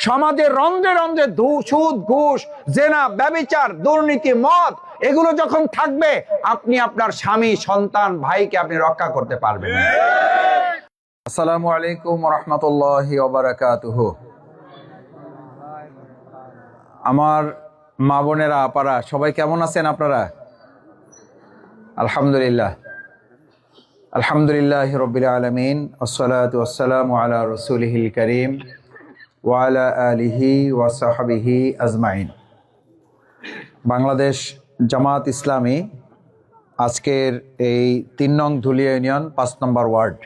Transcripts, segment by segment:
সমাজের রন্ধ্রে রন্ধ্রে সুদ, ঘুষ, জেনা, ব্যভিচার, দুর্নীতি, মদ এগুলো যখন থাকবে, আপনি আপনার স্বামী, সন্তান, ভাইকে আপনি রক্ষা করতে পারবেন। আসসালামু আলাইকুম ওয়া রাহমাতুল্লাহি ওয়া বারাকাতুহু। আমার মা বোনেরা, আপারা সবাই কেমন আছেন আপনারা? আলহামদুলিল্লাহ, আলহামদুলিল্লাহি রাব্বিল আলামিন, ওয়াসসালাতু ওয়াসসালামু আলা রাসূলিহিল কারীম ওয়া আলা আলিহি ওয়া সাহবিহি আজমাইন। বাংলাদেশ জামাত ইসলামী আজকের এই ৩ নং ধুলিয়া ইউনিয়ন ৫ নম্বর ওয়ার্ড,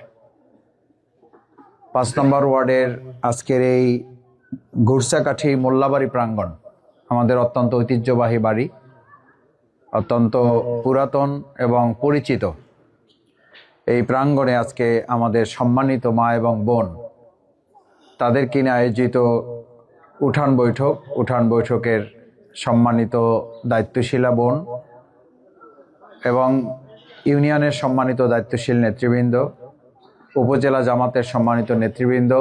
৫ নম্বর ওয়ার্ডের আজকের এই ঘুরসাকাঠি মোল্লাবাড়ি প্রাঙ্গণ, আমাদের অত্যন্ত ঐতিহ্যবাহী বাড়ি, অত্যন্ত পুরাতন এবং পরিচিত। এই প্রাঙ্গণে আজকে আমাদের সম্মানিত মা এবং বোন, তাদেরকে নিয়ে আয়োজিত উঠান বৈঠকের সম্মানিত দায়িত্বশীলা বোন এবং ইউনিয়নের সম্মানিত দায়িত্বশীল নেতৃবৃন্দ, উপজেলা জামাতের সম্মানিত নেতৃবৃন্দ,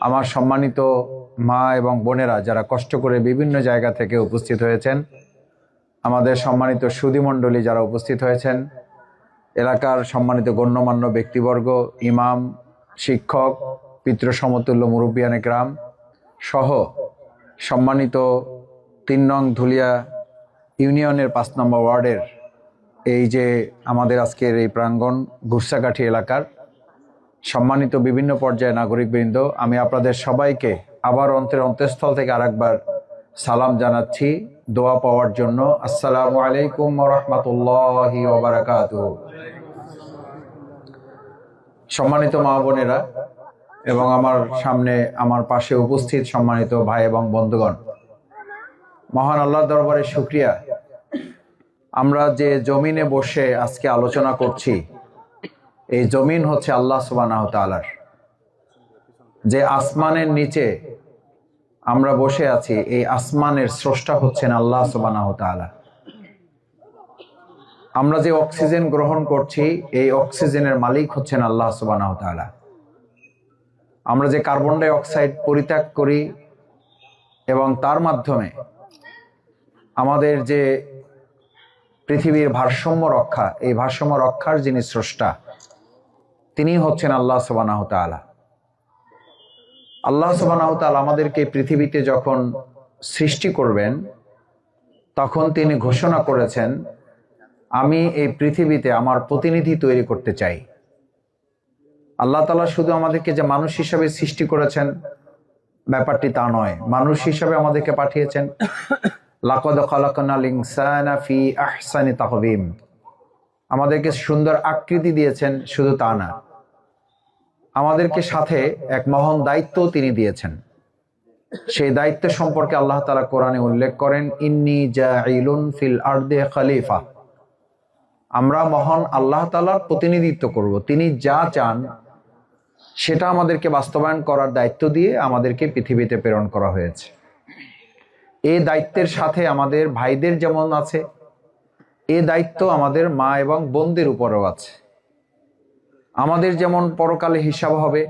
আমার সম্মানিত মা এবং বোনেরা যারা কষ্ট করে বিভিন্ন জায়গা থেকে উপস্থিত হয়েছেন, আমাদের সম্মানিত সুধীমণ্ডলী যারা উপস্থিত হয়েছেন, এলাকার সম্মানিত গণ্যমান্য ব্যক্তিবর্গ, ইমাম, শিক্ষক, পিতৃ সমতুল্য মুরব্বিয়ানে গ্রাম সহ সম্মানিত ৩ নং ধুলিয়া ইউনিয়নের ৫ নম্বর ওয়ার্ডের এই যে আমাদের আজকের এই প্রাঙ্গণ ঘুরসাকাঠি এলাকার সম্মানিত বিভিন্ন পর্যায়ে নাগরিকবৃন্দ, আমি আপনাদের সবাইকে আবার অন্তঃস্থল থেকে আরেকবার সালাম জানাচ্ছি দোয়া পাওয়ার জন্য। আসসালামু আলাইকুম ওয়া রাহমাতুল্লাহি ওয়া বারাকাতুহু। সম্মানিত মা বোনেরা এবং আমার সামনে আমার পাশে উপস্থিত সম্মানিত ভাই এবং বন্ধুগণ, মহান আল্লাহর দরবারে শুকরিয়া, আমরা যে জমিনে বসে আজকে আলোচনা করছি, এই জমিন হচ্ছে আল্লাহ সুবহানাহু ওয়া তাআলার। যে আসমানের নিচে আমরা বসে আছি, এই আসমানের স্রষ্টা হচ্ছেন আল্লাহ সুবহানাহু ওয়া তাআলা। আমরা যে অক্সিজেন গ্রহণ করছি, এই অক্সিজেনের মালিক হচ্ছেন আল্লাহ সুবহানাহু ওয়া তাআলা। আমরা যে কার্বন ডাই অক্সাইড পরিত্যাগ করি এবং তার মাধ্যমে আমাদের যে পৃথিবীর ভারসাম্য রক্ষা, এই ভারসাম্য রক্ষার যিনি স্রষ্টা, তিনি হচ্ছেন আল্লাহ সুবহানাহু ওয়া তাআলা। আল্লাহ সুবহানাহু ওয়া তাআলা আমাদেরকে পৃথিবীতে যখন সৃষ্টি করবেন, তখন তিনি ঘোষণা করেছেন, আমি এই পৃথিবীতে আমার প্রতিনিধি তৈরি করতে চাই। আল্লাহ তাআলা শুধু আমাদেরকে যে মানুষ হিসাবে সৃষ্টি করেছেন ব্যাপারটি তা নয়, মানুষ হিসাবে আমাদেরকে পাঠিয়েছেন। লাকাদ খালাকনাল ইনসানা ফি আহসানি তাকওয়িম, আমাদেরকে সুন্দর আকৃতি দিয়েছেন, শুধু তা না, আমাদেরকে সাথে এক মহান দায়িত্ব তিনি দিয়েছেন। সেই দায়িত্ব সম্পর্কে আল্লাহ তাআলা কোরআনে উল্লেখ করেন, ইন্নী জাঈলুন ফিল আরদি খলিফা, আমরা মহান আল্লাহ তাআলার প্রতিনিধিত্ব করব। তিনি যা চান সেটা আমাদেরকে বাস্তবায়ন করার দায়িত্ব দিয়ে আমাদেরকে পৃথিবীতে প্রেরণ করা হয়েছে। এই দায়িত্বের সাথে আমাদের ভাইদের যেমন আছে, এই দায়িত্ব আমাদের মা এবং বোনদের উপরেও আছে। আমাদের যেমন পরকালে হিসাব হবে,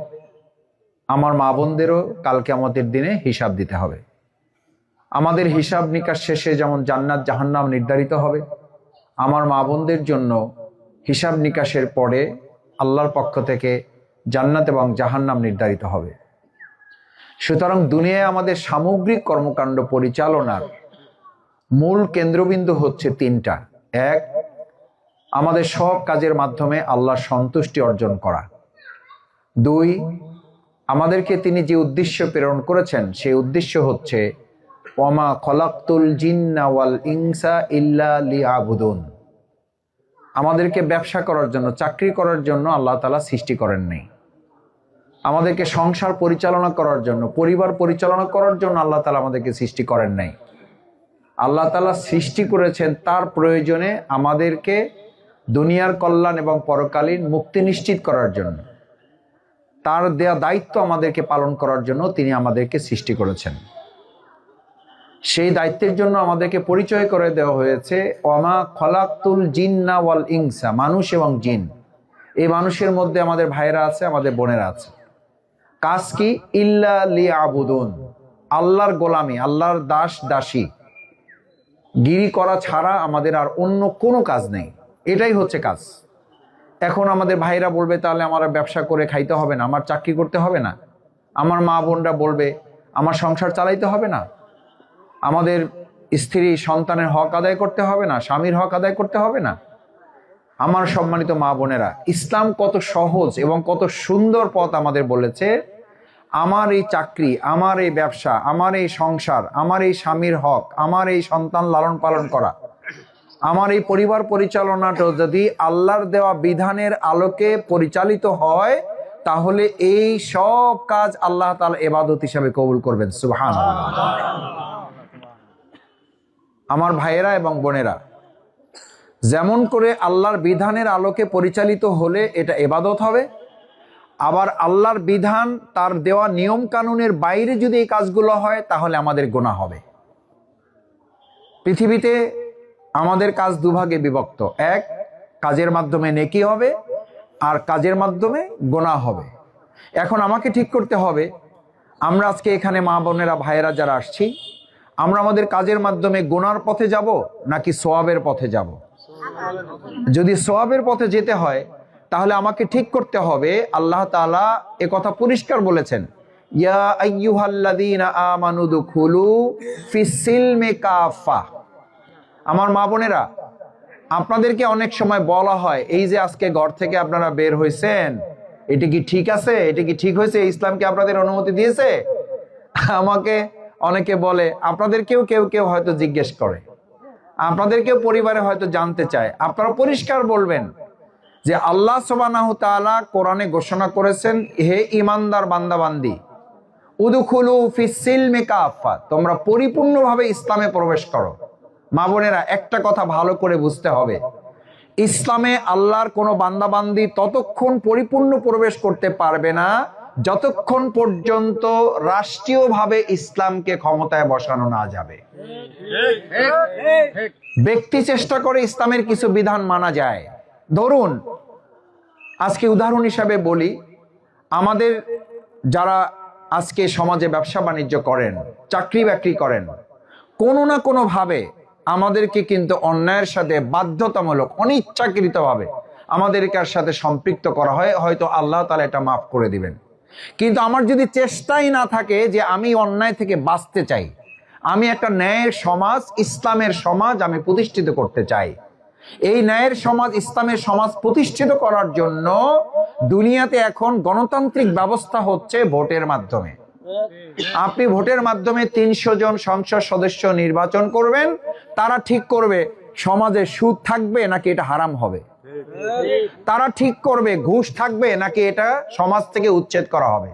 আমার মা বোনদেরও কালকে আমাদের দিনে হিসাব দিতে হবে। আমাদের হিসাব নিকাশ শেষে যেমন জান্নাত জাহান্নাম নির্ধারিত হবে, আমার মা বোনদের জন্য হিসাব নিকাশের পরে আল্লাহর পক্ষ থেকে জান্নাত এবং জাহান্নাম নির্ধারিত হবে। সুতরাং দুনিয়ায় আমাদের সামগ্রিক কর্মকাণ্ড পরিচালনার মূল কেন্দ্রবিন্দু হচ্ছে ৩টা। ১, আমাদের সব কাজের মাধ্যমে আল্লাহর সন্তুষ্টি অর্জন করা। ২, আমাদেরকে তিনি যে উদ্দেশ্য প্রেরণ করেছেন, সেই উদ্দেশ্য হচ্ছে ওয়ামা খলাকতুল জিন্না ওয়াল ইনসা ইল্লা লিয়াবুদুন, আমাদেরকে ব্যবসা করার জন্য, চাকরি করার জন্য আল্লাহ তাআলা সৃষ্টি করেন নাই। আমাদেরকে সংসার পরিচালনা করার জন্য, পরিবার পরিচালনা করার জন্য আল্লাহ তাআলা আমাদেরকে সৃষ্টি করেন নাই। আল্লাহ তাআলা সৃষ্টি করেছেন তার প্রয়োজনে আমাদেরকে দুনিয়ার কল্যাণ এবং পরকালীন মুক্তি নিশ্চিত করার জন্য। তার দেয়া দায়িত্ব আমাদেরকে পালন করার জন্য তিনি আমাদেরকে সৃষ্টি করেছেন। সেই দায়িত্বের জন্য আমাদেরকে পরিচয় করে দেওয়া হয়েছে ওয়ামা খলাকতুল জিন্না ওয়াল ইনসা, মানুষ এবং জিন। এই মানুষের মধ্যে আমাদের ভাইয়েরা আছে, আমাদের বোনেরা আছে। কাজ কি? ইল্লা লিয়াবুদুন, আল্লাহর গোলামি, আল্লাহর দাস দাসী গিরি করা ছাড়া আমাদের আর অন্য কোনো কাজ নেই। এটাই হচ্ছে কাজ। এখন আমাদের ভাইরা বলবে তাহলে আমার ব্যবসা করে খাইতে হবে না, আমার চাকরি করতে হবে না। আমার মা বোনরা বলবে আমার সংসার চালাইতে হবে না, আমাদের স্ত্রী সন্তানের হক আদায় করতে হবে না, স্বামীর হক আদায় করতে হবে না। আমার সম্মানিত মা বোনেরা, ইসলাম কত সহজ এবং কত সুন্দর পথ আমাদের বলেছে। আমার এই চাকরি, আমার এই ব্যবসা, আমার এই সংসার, আমার এই স্বামীর হক, আমার এই সন্তান লালন পালন করা, আমার এই পরিবার পরিচালনাটা যদি আল্লাহর দেওয়া বিধানের আলোকে পরিচালিত হয়, তাহলে এই সব কাজ আল্লাহ তাআলা ইবাদত হিসাবে কবুল করবেন। সুবহানাল্লাহ। আমার ভাইয়েরা এবং বোনেরা, যেমন করে আল্লাহর বিধানের আলোকে পরিচালিত হলে এটা ইবাদত হবে, আবার আল্লাহর বিধান তার দেওয়া নিয়ম কানুনের বাইরে যদি এই কাজগুলো হয় তাহলে আমাদের গুনাহ হবে। পৃথিবীতে আমাদের কাজ দুভাগে বিভক্ত, এক কাজের মাধ্যমে নেকি হবে আর কাজের মাধ্যমে গুনাহ হবে। এখন আমাকে ঠিক করতে হবে, আমরা আজকে এখানে মা বোনেরা ভাইয়েরা যারা আসছি, আমরা আমাদের কাজের মাধ্যমে গুনার পথে যাব নাকি সওয়াবের পথে যাব? যদি সওয়াবের পথে যেতে হয় তাহলে আমাকে ঠিক করতে হবে, আল্লাহ তাআলা এ কথা পরিষ্কার বলেছেন, ইয়া আইয়ুহাল্লাযীনা আমানু দুখুলু ফিস-সিলমি কাফা। আমার মা বোনেরা, আপনাদেরকে অনেক সময় বলা হয় এই যে আজকে ঘর থেকে আপনারা বের হয়েছেন, এটা কি ঠিক আছে? এটা কি ঠিক হয়েছে? ইসলামকে আপনাদের অনুমতি দিয়েছে? আমাকে অনেকে বলে, আপনাদেরকেও কেউ কেউ হয়তো জিজ্ঞেস করে, আপনাদেরকেও পরিবারে হয়তো জানতে চায়। আপনারা পরিষ্কার বলবেন যে আল্লাহ সুবহানাহু তাআলা কোরআনে ঘোষণা করেছেন, হে ঈমানদার বান্দাবান্দি, উদখুলু ফিস-সিলমি কাফা, তোমরা পরিপূর্ণভাবে ইসলামে প্রবেশ করো। মা বোনেরা, একটা কথা ভালো করে বুঝতে হবে, ইসলামে আল্লাহর কোনো বান্দাবান্দি ততক্ষণ পরিপূর্ণ প্রবেশ করতে পারবে না যতক্ষণ পর্যন্ত রাষ্ট্রীয়ভাবে ইসলামকে ক্ষমতায় বসানো না যাবে। ব্যক্তি চেষ্টা করে ইসলামের কিছু বিধান মানা যায়। ধরুন, আজকে উদাহরণ হিসাবে বলি, আমাদের যারা আজকে সমাজে ব্যবসা বাণিজ্য করেন, চাকরি বাকরি করেন, কোনো না কোনো ভাবে আমাদেরকে কিন্তু অন্যায়ের সাথে বাধ্যতামূলক অনিচ্ছাকৃতভাবে আমাদেরকার সাথে সম্পৃক্ত করা হয়। হয়তো আল্লাহ তাআলা এটা মাফ করে দিবেন, কিন্তু আমার যদি চেষ্টাই না থাকে যে আমি অন্যায় থেকে বাঁচতে চাই, আমি একটা ন্যায়ের সমাজ, ইসলামের সমাজ আমি প্রতিষ্ঠিত করতে চাই, এই ন্যায়ের সমাজ, ইসলামের সমাজ প্রতিষ্ঠিত করার জন্য দুনিয়াতে এখন গণতান্ত্রিক ব্যবস্থা হচ্ছে ভোটের মাধ্যমে। আপনি ভোটের মাধ্যমে 300 জন সংসদ সদস্য নির্বাচন করবেন, তারা ঠিক করবে সমাজে সুদ থাকবে নাকি এটা হারাম হবে, তারা ঠিক করবে ঘুষ থাকবে নাকি এটা সমাজ থেকে উচ্ছেদ করা হবে,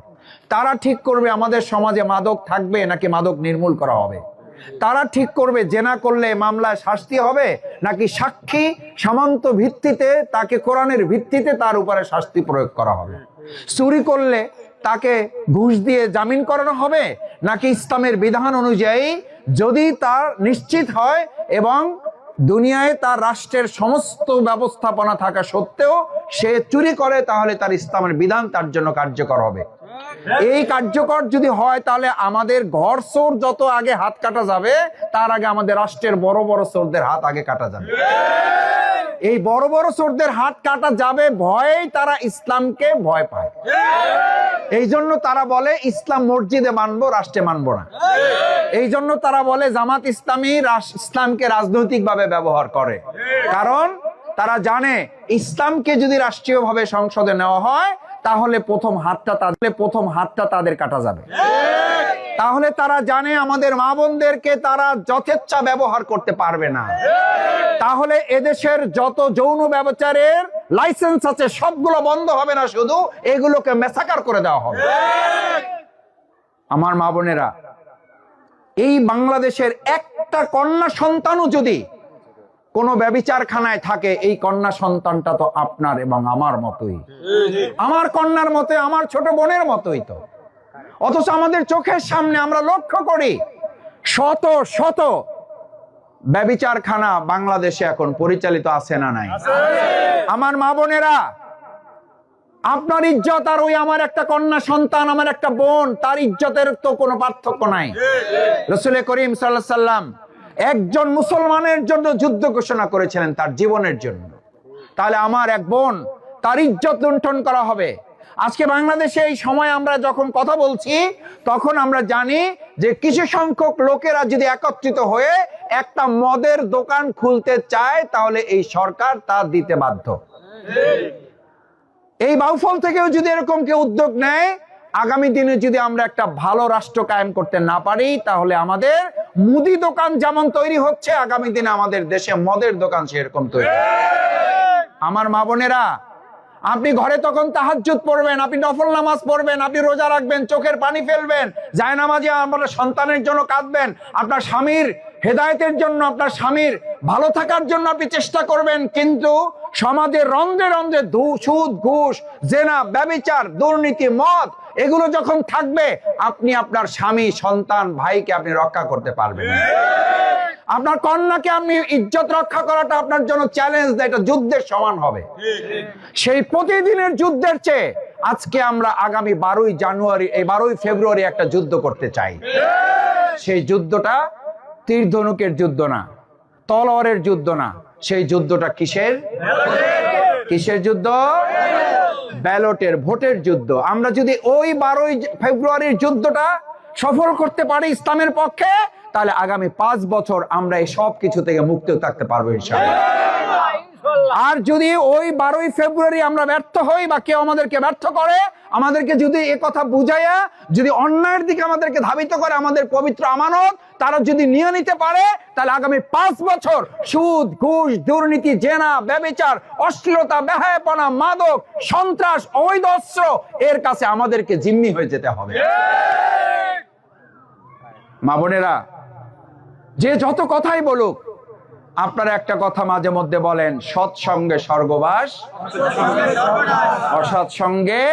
তারা ঠিক করবে আমাদের সমাজে মাদক থাকবে নাকি মাদক নির্মূল করা হবে, তারা ঠিক করবে জেনা করলে মামলায় শাস্তি হবে নাকি সাক্ষী সামন্ত ভিত্তিতে তাকে কোরআনের ভিত্তিতে তার উপরে শাস্তি প্রয়োগ করা হবে, চুরি করলে তাকে ঘুষ দিয়ে জামিন করানো হবে নাকি ইসলামের বিধান অনুযায়ী যদি তার নিশ্চিত হয় এবং দুনিয়ায় তার রাষ্ট্রের সমস্ত ব্যবস্থাপনা থাকা সত্ত্বেও সে চুরি করে, তাহলে তার ইসলামের বিধান তার জন্য কার্যকর হবে। এই কার্যকর যদি হয় তাহলে আমাদের ঘর চোর যত আগে হাত কাটা যাবে, তার আগে আমাদের রাষ্ট্রের বড় বড় চোরদের হাত আগে কাটা যাবে। এই বড় বড় চোরদের হাত কাটা যাবে ভয়েই তারা ইসলামকে ভয় পায়। এই জন্য তারা বলে ইসলাম মসজিদে মানবো, রাষ্ট্রে মানবো না। এই জন্য তারা বলে জামাত ইসলামী ইসলামকে রাজনৈতিকভাবে ব্যবহার করে, কারণ তারা জানে ইসলামকে যদি রাষ্ট্রীয়ভাবে সংসদে নেওয়া হয় তাহলে প্রথম হাতটা তাদের কাটা যাবে। তাহলে তারা জানে আমাদের মা বোনদেরকে তারা যথেচ্ছা ব্যবহার করতে পারবে না। তাহলে এদেশের যত যৌন ব্যবচারের লাইসেন্স আছে সবগুলো বন্ধ হবে না, শুধু এগুলোকে মেসাকার করে দেওয়া হবে। আমার মা বোনেরা, এই বাংলাদেশের একটা কন্যা সন্তানও যদি কোন ব্যভিচারখানায় থাকে, এই কন্যা সন্তানটা তো আপনার এবং আমার মতোই, আমার কন্যার মতো, আমার ছোট বোনের মতোই তো। অথচ আমাদের চোখের সামনে আমরা লক্ষ্য করি শত শত ব্যভিচারখানা বাংলাদেশে এখন পরিচালিত আছে না নাই? আমার মা বোনেরা, আপনার ইজ্জত আর ওই আমার একটা কন্যা সন্তান, আমার একটা বোন, তার ইজ্জতের তো কোনো পার্থক্য নাই। রাসূল করিম সাল্লাল্লাহু আলাইহি সাল্লাম একজন মুসলমানের জন্য যুদ্ধ ঘোষণা করেছিলেন তার জীবনের জন্য। তাহলে আমার এক বোন, তার ইজ্জত লুণ্ঠন করা হবে। আজকে বাংলাদেশে এই সময় আমরা যখন কথা বলছি, তখন আমরা জানি যে কিছু সংখ্যক লোকেরা যদি একত্রিত হয়ে একটা মদের দোকান খুলতে চায়, তাহলে এই সরকার তা দিতে বাধ্য। এই বাউফল থেকেও যদি এরকম কেউ উদ্যোগ নেয়, আগামী দিনে যদি আমরা একটা ভালো রাষ্ট্র কায়েম করতে না পারি, তাহলে আমাদের মুদি দোকান যেমন তৈরি হচ্ছে, আগামী দিনে আমাদের দেশে মদের দোকান সেরকম তৈরি। আমার মা বোনেরা, আপনি ঘরে তখন তাহাজ্জুদ পড়বেন, আপনি নফল নামাজ পড়বেন, আপনি রোজা রাখবেন, চোখের পানি ফেলবেন, জায়নামাজে আপনার সন্তানের জন্য কাঁদবেন, আপনার স্বামীর হেদায়েতের জন্য, আপনার স্বামীর ভালো থাকার জন্য আপনি চেষ্টা করবেন। কিন্তু সমাজের রন্ধ্রে রন্ধ্রে সুদ, ঘুষ, জেনা, ব্যভিচার, দুর্নীতি, মদ, এগুলো যখন থাকবে, আপনি আপনার স্বামী, সন্তান, ভাইকে আপনি রক্ষা করতে পারবেন না। আপনার কন্যাকে আপনি ইজ্জত রক্ষা করাটা আপনার জন্য চ্যালেঞ্জ, এটা যুদ্ধের সমান হবে। সেই প্রতিদিনের যুদ্ধের চেয়ে আজকে আমরা আগামী 12ই ফেব্রুয়ারি একটা যুদ্ধ করতে চাই। সেই যুদ্ধটা তীর ধনুকের যুদ্ধ না, তলোয়ারের যুদ্ধ না, সেই যুদ্ধটা কিসের? কিসের যুদ্ধ? ব্যালটের, ভোটের যুদ্ধ। আমরা যদি ওই 12ই ফেব্রুয়ারির যুদ্ধটা সফল করতে পারি ইসলামের পক্ষে, তাহলে আগামী 5 বছর আমরা এই সব কিছু থেকে মুক্ত থাকতে পারবো ইনশাআল্লাহ। আর যদি ওই 12ই ফেব্রুয়ারি আমরা ব্যর্থ হই, বা কেউ আমাদেরকে ব্যর্থ করে, আমাদেরকে যদি এ কথা বুঝাইয়া যদি অন্যায়ের দিকে আমাদেরকে ধাবিত করে, আমাদের পবিত্র আমানত তারা যদি নিয়ে নিতে পারে, তাহলে আগামী 5 বছর সুদ, ঘুষ, দুর্নীতি, জেনা, ব্যভিচার, অশ্লীলতা, বেহায়াপনা, মাদক, সন্ত্রাস, অবৈধ অস্ত্র, এর কাছে আমাদেরকে জিম্মি হয়ে যেতে হবে। মা বোনেরা, যে যত কথাই বলুক, আপনারা একটা কথা মাঝে মধ্যে বলেন, সৎসঙ্গে স্বর্গবাস, অসৎ সঙ্গে।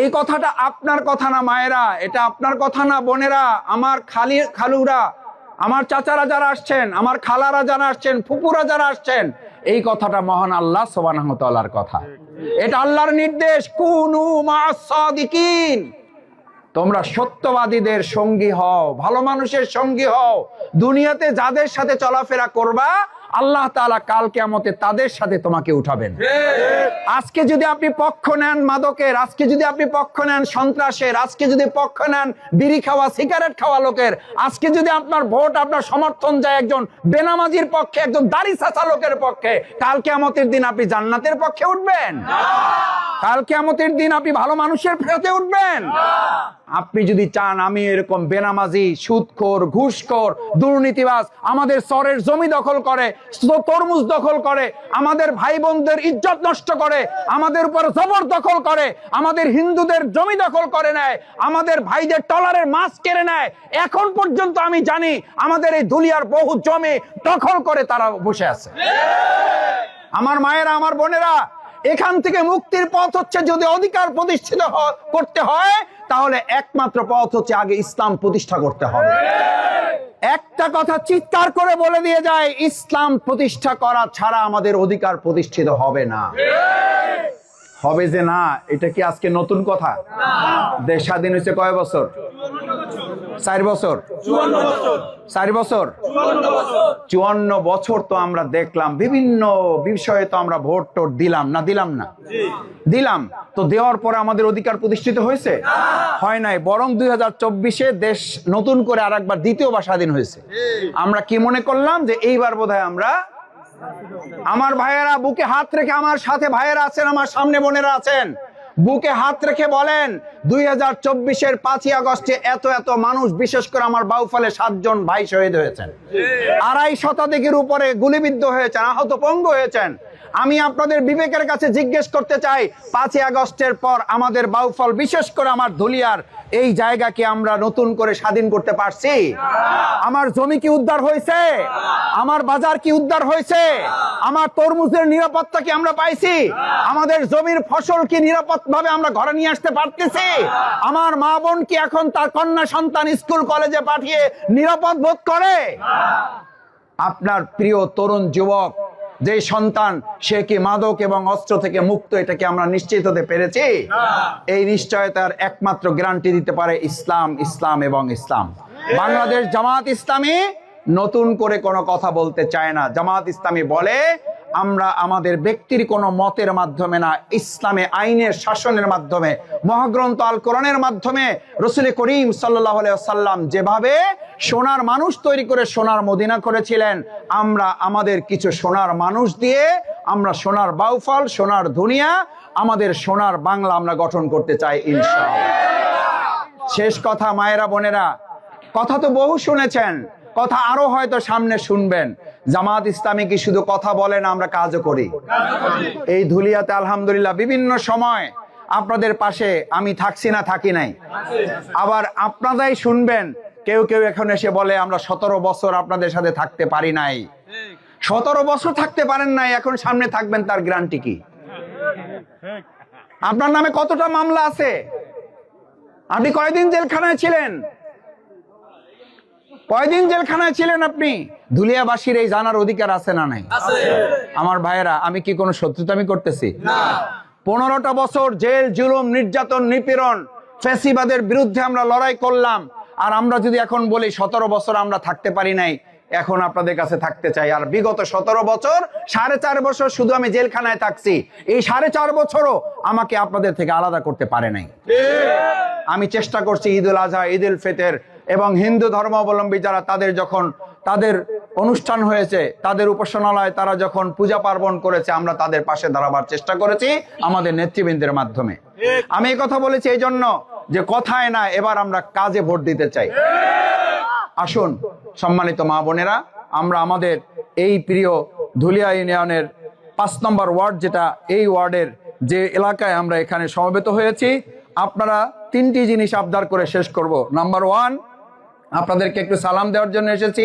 এই কথাটা আপনার কথা না মায়েরা, এটা আপনার কথা না বোনেরা, আমার খালুরা, আমার চাচারা যারা আসছেন, আমার খালারা যারা আসছেন, ফুপুরা যারা আসছেন, এই কথাটা মহান আল্লাহ সুবহানাহু ওয়া তাআলার কথা। এটা আল্লাহর নির্দেশ, কুনু মা'আস সাদিকিন, তোমরা সত্যবাদীদের সঙ্গী হও, ভালো মানুষের সঙ্গী হও। দুনিয়াতে যাদের সাথে চলাফেরা করবা, আল্লাহ তাআলা কাল কিয়ামতে তাদের সাথে তোমাকে উঠাবেন। আজকে যদি আপনি পক্ষ নেন মাদকের, আজকে যদি আপনি পক্ষ নেন সন্ত্রাসের, আজকে যদি পক্ষ নেন বিড়ি খাওয়া, সিগারেট খাওয়া লোকের, আজকে যদি আপনার ভোট, আপনার সমর্থন যায় একজন বেনামাজির পক্ষে, একজন দাড়ি চাচা লোকের পক্ষে, কাল কিয়ামতের দিন আপনি জান্নাতের পক্ষে উঠবেন? কাল কিয়ামতের দিন আপনি ভালো মানুষের পথে উঠবেন? আপনি যদি চান আমি এরকম বেনামাজি, সুদখোর, ঘুষখোর, দুর্নীতিবাজ আমাদের চরের জমি দখল করে, তরমুজ দখল করে, আমাদের ভাই বোনদের ইজ্জত নষ্ট করে, আমাদের উপর জবরদখল করে, আমাদের হিন্দুদের জমি দখল করে নেয়, আমাদের ভাইদের ট্রলারের মাছ কেড়ে নেয়, এখন পর্যন্ত আমি জানি আমাদের এই দুলিয়ার বহু জমি দখল করে তারা বসে আছে। আমার মায়েরা, আমার বোনেরা, এখান থেকে মুক্তির পথ হচ্ছে, যদি অধিকার প্রতিষ্ঠিত করতে হয়, তাহলে একমাত্র পথ হচ্ছে আগে ইসলাম প্রতিষ্ঠা করতে হবে। একটা কথা চিৎকার করে বলে দিয়ে যায়, ইসলাম প্রতিষ্ঠা করা ছাড়া আমাদের অধিকার প্রতিষ্ঠিত হবে না। হবে যে না, এটা কি আজকে নতুন কথা? দেশ স্বাধীন হয়েছে কয় বছর? 4 বছর, 4 বছর, 54 বছর তো আমরা দেখলাম বিভিন্ন বিষয়ে তো আমরা ভোট টোট দিলাম না, দিলাম না? দিলাম। তো দেওয়ার পরে আমাদের অধিকার প্রতিষ্ঠিত হয়েছে? হয় নাই। বরং 2024-এ দেশ নতুন করে আরেকবার দ্বিতীয়বার স্বাধীন হয়েছে। আমরা কি মনে করলাম যে এইবার বোধহয় আমরা, আমার ভাইয়েরা বুকে হাত রেখে, আমার সাথে ভাইয়েরা আছেন, আমার সামনে বোনেরা আছেন, বুকে হাত রেখে বলেন 2024-এর 5ই আগস্টে এত এত মানুষ, বিশেষ করে আমার বাউফলে 7 জন ভাই শহীদ হয়েছেন, 2.5 শতাধিকের উপরে গুলিবিদ্ধ হয়েছেন, আহত পঙ্গু হয়েছেন। আমি আপনাদের বিবেকের কাছে জিজ্ঞেস করতে চাই, 5ই আগস্টের পর আমাদের বাউফল, বিশেষ করে আমার ধুলিয়ার এই জায়গাকে আমরা নতুন করে স্বাধীন করতে পারছি? আমার জমি কি উদ্ধার হয়েছে? আমার বাজার কি উদ্ধার হয়েছে? আমার তরমুজের নিরাপত্তা কি আমরা পাইছি? আমাদের জমির ফসল কি নিরাপদভাবে আমরা ঘরে নিয়ে আসতে পারতেছি? আমার মা বোন কি এখন তার কন্যা সন্তান স্কুল কলেজে পাঠিয়ে নিরাপদ বোধ করে? আপনার প্রিয় তরুণ যুবক, যে সন্তান সে কি মাদক এবং অস্ত্র থেকে মুক্ত, এটা কি আমরা নিশ্চিত হতে পেরেছি? এই নিশ্চয়তার একমাত্র গ্যারান্টি দিতে পারে ইসলাম, ইসলাম এবং ইসলাম। বাংলাদেশ জামাত ইসলামী নতুন করে কোনো কথা বলতে চায় না। জামাত ইসলামী বলে আমরা আমাদের ব্যক্তির কোনো মতের মাধ্যমে না, ইসলামে আইনের শাসনের মাধ্যমে, মহাগ্রন্থ আল কোরআনের মাধ্যমে রাসূল করিম সাল্লাল্লাহু আলাইহি ওয়াসাল্লাম যেভাবে সোনার মানুষ তৈরি করে সোনার মদিনা করেছিলেন, আমরা আমাদের কিছু সোনার মানুষ দিয়ে আমরা সোনার বাউফল, সোনার দুনিয়া, আমাদের সোনার বাংলা আমরা গঠন করতে চাই ইনশাআল্লাহ। শেষ কথা মায়েরা বোনেরা, কথা তো বহু শুনেছেন, কথা আরো হয়তো সামনে শুনবেন। জামাত ইসলামী কি শুধু কথা বলে না, আমরা কাজও করি। এই ধুলিয়াতে আলহামদুলিল্লাহ বিভিন্ন সময় আপনাদের পাশে আমি থাকছি না, থাকি নাই। আবার আপনারাই শুনবেন কেউ কেউ এখন এসে বলে আমরা 17 বছর আপনাদের সাথে থাকতে পারি নাই। 17 বছর থাকতে পারেন নাই, এখন সামনে থাকবেন তার গ্যারান্টি কি? আপনার নামে কতটা মামলা আছে? আপনি কয়দিন জেলখানায় ছিলেন? কয়দিন জেলখানায় ছিলেন আপনি? ধুলিয়াবাসীর এই জানার অধিকার আছে না নাই? আমার ভাইয়েরা, আমি কি কোনো শত্রুতামি করতেছি? 15টা বছর জেল, জুলুম, নির্যাতন, নিপীড়ন, ফ্যাসিবাদের বিরুদ্ধে আমরা লড়াই করলাম। আর আমরা যদি এখন বলি 17 বছর আমরা থাকতে পারি নাই, এখন আপনাদের কাছে থাকতে চাই। আর বিগত 17 বছর, 4.5 বছর শুধু আমি জেলখানায় থাকছি। এই 4.5 বছরও আমাকে আপনাদের থেকে আলাদা করতে পারে নাই। আমি চেষ্টা করছি ঈদুল আজহা, ঈদুল ফিতর এবং হিন্দু ধর্মাবলম্বী যারা তাদের যখন তাদের অনুষ্ঠান হয়েছে, তাদের উপাসনালয় তারা যখন পূজা পার্বণ করেছে, আমরা তাদের পাশে দাঁড়াবার চেষ্টা করেছি আমাদের নেতৃবৃন্দের মাধ্যমে। আমি এই কথা বলেছি এই জন্য যে কথায় না, এবার আমরা কাজে ভোট দিতে চাই। আসুন সম্মানিত মা বোনেরা, আমরা আমাদের এই প্রিয় ধুলিয়া ইউনিয়নের 5 নম্বর ওয়ার্ড, যেটা এই ওয়ার্ডের যে এলাকায় আমরা এখানে সমবেত হয়েছি, আপনারা 3টি জিনিস আবদার করে শেষ করব। নাম্বার 1, আপনাদেরকে একটু সালাম দেওয়ার জন্য এসেছি।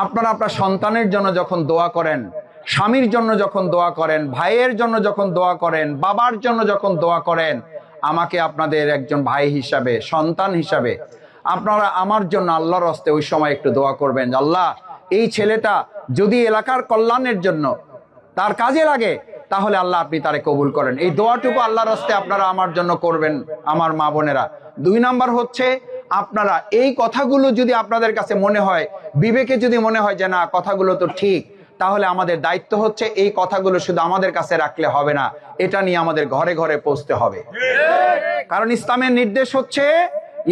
আপনারা আপনার সন্তানের জন্য যখন দোয়া করেন, স্বামীর জন্য যখন দোয়া করেন, ভাইয়ের জন্য যখন দোয়া করেন, বাবার জন্য যখন দোয়া করেন, আমাকে আপনাদের একজন ভাই হিসাবে, সন্তান হিসাবে আপনারা আমার জন্য আল্লাহর হস্তে ওই সময় একটু দোয়া করবেন। আল্লাহ, এই ছেলেটা যদি এলাকার কল্যাণের জন্য তার কাজে লাগে, তাহলে আল্লাহ আপনি তারে কবুল করেন। এই দোয়াটুকু আল্লাহর হস্তে আপনারা আমার জন্য করবেন আমার মা বোনেরা। 2 নাম্বার হচ্ছে, আপনারা এই কথাগুলো যদি আপনাদের কাছে মনে হয়, বিবেকে যদি মনে হয় যে না কথাগুলো তো ঠিক, তাহলে আমাদের দায়িত্ব হচ্ছে এই কথাগুলো শুধু আমাদের কাছে রাখলে হবে না, এটা নিয়ে আমাদের ঘরে ঘরে পৌঁছতে হবে। কারণ ইসলামের নির্দেশ হচ্ছে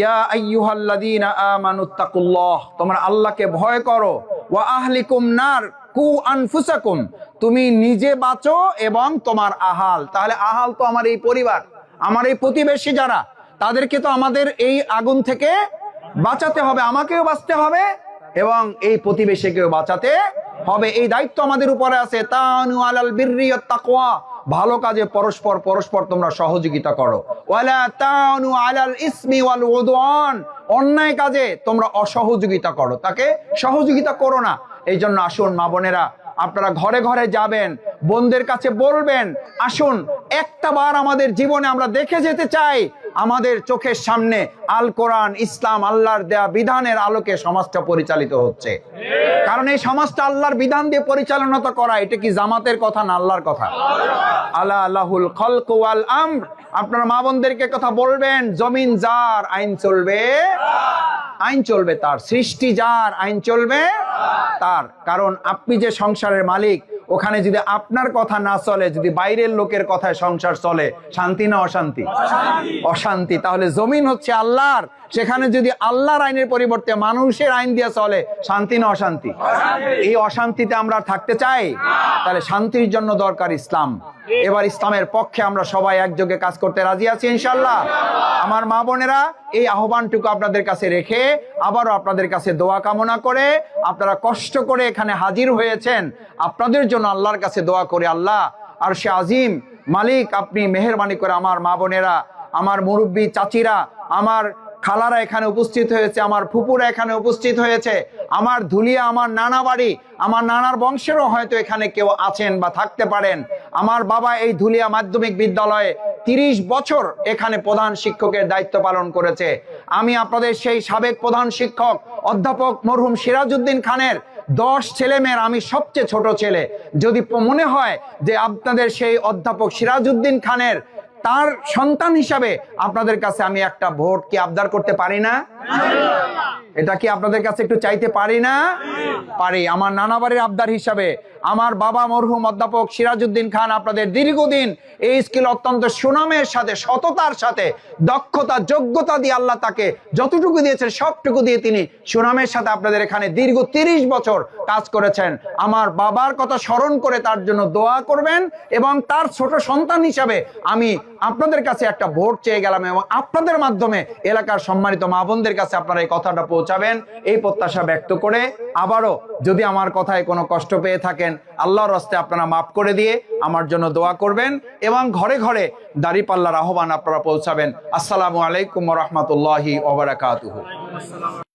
ইয়া আইয়ুহাল্লাযীনা আমানুত্তাকুল্লাহ, তোমরা আল্লাহকে ভয় করো, ওয়া আহলিকুম নার কু আনফুসাকুম, তুমি নিজে বাঁচো এবং তোমার আহাল। তাহলে আহাল তো আমার এই পরিবার, আমার এই প্রতিবেশী যারা, তাদেরকে তো আমাদের এই আগুন থেকে বাঁচাতে হবে, আমাকেও বাঁচতে হবে এবং এই প্রতিবেশীকেও বাঁচাতে হবে। এই দায়িত্ব আমাদের উপরে আছে। তাআনু আলাল বিররি ওয়াত তাকওয়া, ভালো কাজে পরস্পর পরস্পর তোমরা সহযোগিতা করো। ওয়ালা তাআনু আলাল ইসমি ওয়াল উদওয়ান, অন্যায় কাজে তোমরা অসহযোগিতা করো, তাকে সহযোগিতা করো না। এই জন্য আসুন মা বোনেরা, আপনারা ঘরে ঘরে যাবেন, বোনদের কাছে বলবেন, আসুন একটা বার আমাদের জীবনে আমরা দেখে যেতে চাই আমাদের চোখের সামনে আল কোরআন, ইসলাম, আল্লাহর দেয়া বিধানের আলোকে সমাজটা পরিচালিত হচ্ছে। কারণ এই সমাজটা আল্লাহর বিধান দিয়ে পরিচালনা করা, এটা কি জামাতের কথা না আল্লাহর কথা? আলা আল্লাহুল খালকু ওয়াল আমর। আপনারা মা বোনদেরকে কথা বলবেন, জমিন যার আইন চলবে, আইন চলবে তার, সৃষ্টি যার আইন চলবে তার। কারণ আপনি যে সংসারের মালিক, ওখানে যদি আপনার কথা না চলে, যদি বাইরের লোকের কথায় সংসার চলে, শান্তি না অশান্তি? অশান্তি। তাহলে জমিন হচ্ছে আল্লাহর, সেখানে যদি আল্লাহর আইনের পরিবর্তে মানুষের আইন দিয়ে চলে, শান্তি না অশান্তি? এই অশান্তিতে আমরা থাকতে চাই? তাহলে শান্তির জন্য দরকার ইসলাম। এবার ইসলামের পক্ষে আমরা সবাই একযোগে কাজ করতে রাজি আছি ইনশাআল্লাহ। আমার মা বোনেরা, এই আহ্বানটুকু আপনাদের কাছে রেখে আবারও আপনাদের কাছে দোয়া কামনা করে, আপনারা কষ্ট করে এখানে হাজির হয়েছেন, আপনাদের জন্য আল্লাহর কাছে দোয়া করে, আল্লাহ আরশে আজিম মালিক, আপনি মেহেরবানি করে আমার মা বোনেরা, আমার মুরব্বী চাচিরা, আমার খালারা এখানে উপস্থিত হয়েছে, আমার ফুপুরা এখানে উপস্থিত হয়েছে, আমার ধুলিয়া, আমার নানা বাড়ি, আমার নানার বংশেরও হয়তো এখানে কেউ আছেন বা থাকতে পারেন। আমার বাবা এই ধুলিয়া মাধ্যমিক বিদ্যালয়ে 30 বছর এখানে প্রধান শিক্ষকের দায়িত্ব পালন করেছে। আমি আপনাদের সেই সাবেক প্রধান শিক্ষক অধ্যাপক মরহুম সিরাজউদ্দিন খানের 10 ছেলে মেয়ের আমি সবচেয়ে ছোট ছেলে। যদি মনে হয় যে আপনাদের সেই অধ্যাপক সিরাজউদ্দিন খানের তার সন্তান হিসাবে আপনাদের কাছে আমি একটা ভোট কি আবদার করতে পারি না? এটা কি আপনাদের কাছে একটু চাইতে পারি না? পারি। আমার নানা বাড়ির আবদার হিসাবে আমার বাবা মরহুম অধ্যাপক সিরাজউদ্দিন খান আপনাদের দীর্ঘদিন এই স্কিল অত্যন্ত সুনামের সাথে, সততার সাথে, দক্ষতা, যোগ্যতা দিয়ে আল্লাহ তাকে যতটুকু দিয়েছেন সবটুকু দিয়ে তিনি সুনামের সাথে আপনাদের এখানে দীর্ঘ 30 বছর কাজ করেছেন। আমার বাবার কথা স্মরণ করে তার জন্য দোয়া করবেন এবং তার ছোট সন্তান হিসাবে আমি আপনাদের কাছে একটা ভোট চেয়ে গেলাম এবং আপনাদের মাধ্যমে এলাকার সম্মানিত মা বোনদের কাছে আপনারা এই কথাটা পৌঁছাবেন এই প্রত্যাশা ব্যক্ত করে আবারও যদি আমার কথায় কোনো কষ্ট পেয়ে থাকেন আল্লাহর রাস্তে আপনারা মাফ করে দিয়ে আমার জন্য দোয়া করবেন এবং ঘরে ঘরে দাঁড়িপাল্লার আহ্বান আপনারা পৌঁছাবেন। আসসালামু আলাইকুম ওয়া রাহমাতুল্লাহি ওয়া বারাকাতুহু।